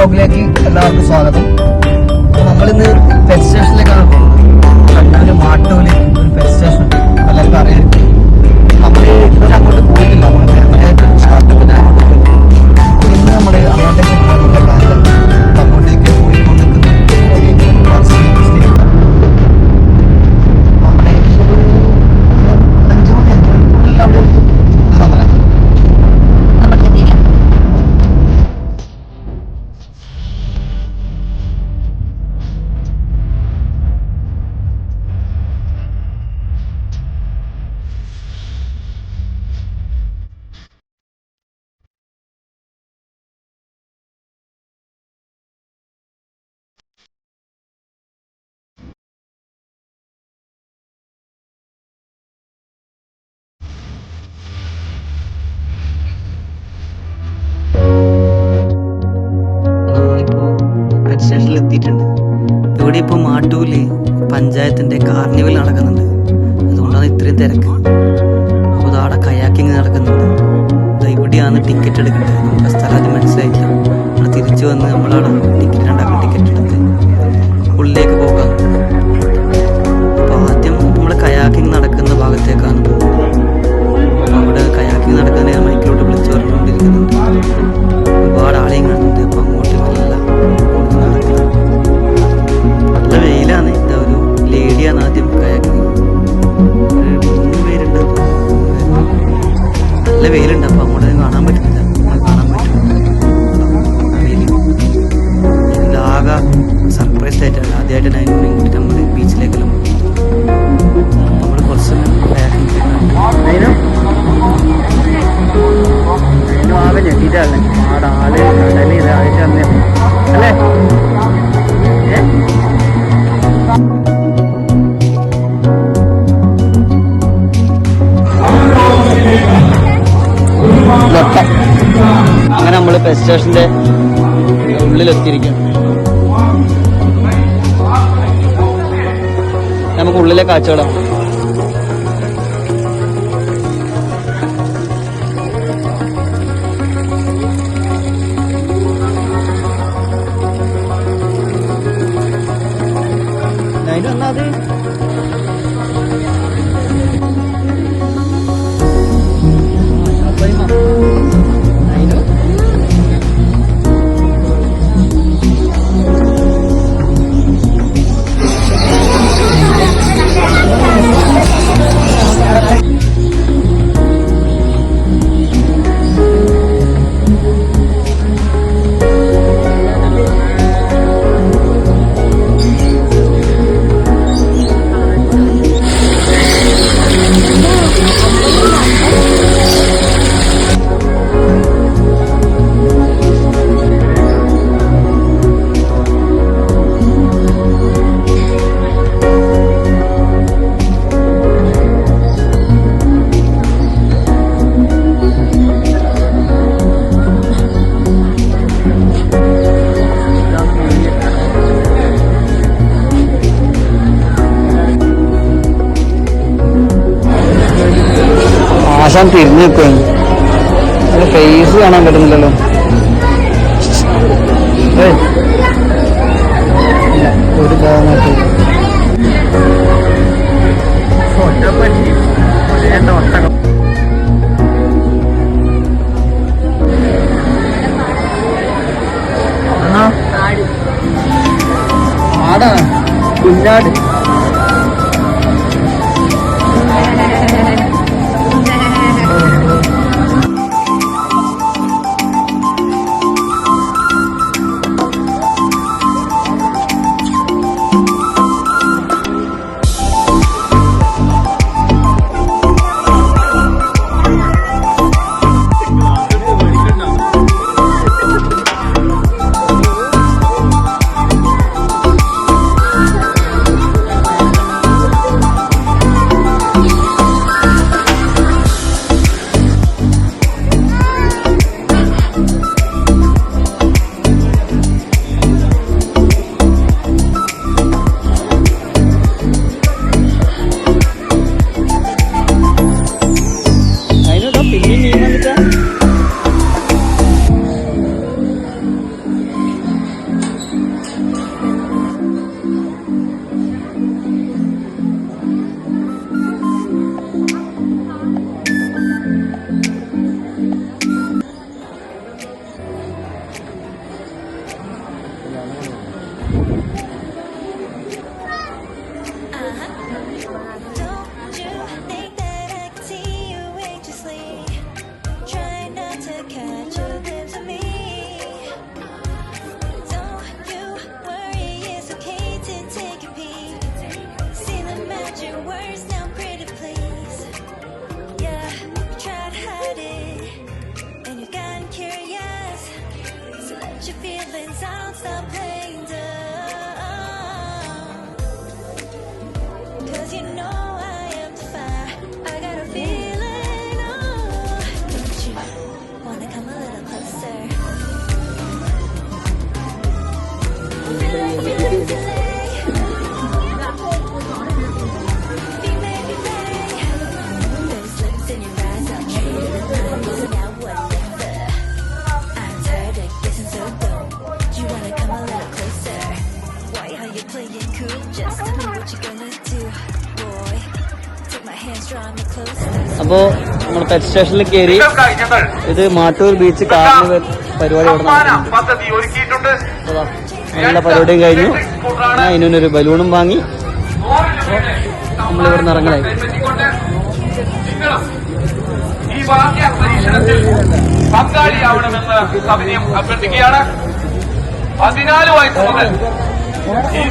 വ്ലോഗിലേക്ക് എല്ലാവർക്കും സ്വാഗതം. നമ്മളിന്ന് പെറ്റ് സ്റ്റേഷനിലേക്കാണ് പോകുന്നത്. കണ്ണൂര് മാട്ടൂല് ഒരു പെറ്റ് സ്റ്റേഷൻ ഉണ്ട്, എല്ലാവർക്കും അറിയാം. നമ്മൾ ഇതുവരെ അങ്ങോട്ട് പോയിട്ടില്ല. നമ്മൾ ഫാമിലിയായിട്ട് സ്റ്റാർട്ടപ്പിന് ഇന്ന് നമ്മൾ അങ്ങോട്ടേക്ക് പോകുന്ന കാലം അങ്ങോട്ടേക്ക് പോയിക്കൊണ്ടിരിക്കുന്ന െത്തിയിട്ടുണ്ട്. ഇവിടെ ഇപ്പോൾ മാട്ടൂല് പഞ്ചായത്തിന്റെ കാർണിവൽ നടക്കുന്നുണ്ട്. അതുകൊണ്ടാണ് ഇത്രയും തിരക്ക്. അപ്പോൾ അവിടെ കയാക്കിങ് നടക്കുന്നുണ്ട്. ഇവിടെയാണ് ടിക്കറ്റ് എടുക്കേണ്ടത്. നമുക്ക് സ്ഥലം അത് മനസ്സിലായില്ല. നമ്മൾ തിരിച്ചു വന്ന് നമ്മളവിടെ ടിക്കറ്റ് എടുത്ത് ഉള്ളിലേക്ക് പോകാം. അപ്പോൾ ആദ്യം നമ്മൾ കയാക്കിങ് നടക്കുന്ന ഭാഗത്തേക്കാണ് പോകുന്നത്. അപ്പോൾ അവിടെ കയാക്കിങ് നടക്കുന്ന മൈക്കിലോട്ട് വിളിച്ചു പറഞ്ഞുകൊണ്ടിരിക്കുന്നുണ്ട്. ഒരുപാട് ആളെയും കാണുന്നുണ്ട്. അപ്പോൾ അങ്ങോട്ട് നല്ല വെയിലാണ്. എന്താ ഒരു ലേഡിയാണ് ആദ്യം കയാക്കിങ്. ഒരു 3 പേരുണ്ട്. നല്ല വെയിലുണ്ട്. അപ്പോൾ അങ്ങോട്ട് കാണാൻ പറ്റുന്നില്ല. കാണാൻ പറ്റും ആകെ സർപ്രൈസ് ആയിട്ടാണ്. ആദ്യമായിട്ടാണ് അതിന് വേണ്ടിയിട്ട് നമ്മൾ ബീച്ചിലേക്കെല്ലാം നമ്മൾ കുറച്ച് കയാക്കിങ് ആകെ ഞെട്ടിയിട്ടാണ്. അവിടെ ആള് കടല് ഇതായിട്ട് അല്ലേ അങ്ങനെ നമ്മൾ ബസ് സ്റ്റേഷന്റെ ഉള്ളിലെത്തിയിരിക്കുകയാണ്. നമുക്ക് ഉള്ളിലെ കാഴ്ചകളാണ്. അതിനൊന്നത് ആശാൻ തിരിഞ്ഞു നിൽക്കുകയാണ്. അതിന്റെ ഫേസ് കാണാൻ പറ്റുന്നില്ലല്ലോ. ഒരു ഭാഗമായിട്ട് ആടാ കുഞ്ഞാട്. your feelings, I don't stop playing dumb. 'Cause you know I am fire, I got a feeling, oh. Don't you wanna come a little closer? Those lips in your eyes, I'll trade it for now whatever. I'm tired of guessing so dumb. You wanna come a little closer? Why are you playing cool? Just tell me what you gonna do, boy. Take my hands, draw me closer. അപ്പോ നമ്മൾ pet സ്റ്റേഷനിൽ കയറി. ഇത് Mattoor beach carnival പരിപാടി ഇവിടെ നടക്കുന്നുണ്ട്. എല്ലാ പരിപാടിയും കഴിഞ്ഞു. ഞാൻ ഇതിനൊരു ബലൂണും വാങ്ങി നമ്മളിവിടെ നിന്ന് ഇറങ്ങലായി. ഈ ഭാഗ്യ പരീക്ഷണത്തിൽ പങ്കാളിയാവണമെന്ന് സവിനയം അഭ്യർത്ഥിക്കുകയാണ്. 14 വയസ്സ് മുതൽ ഈ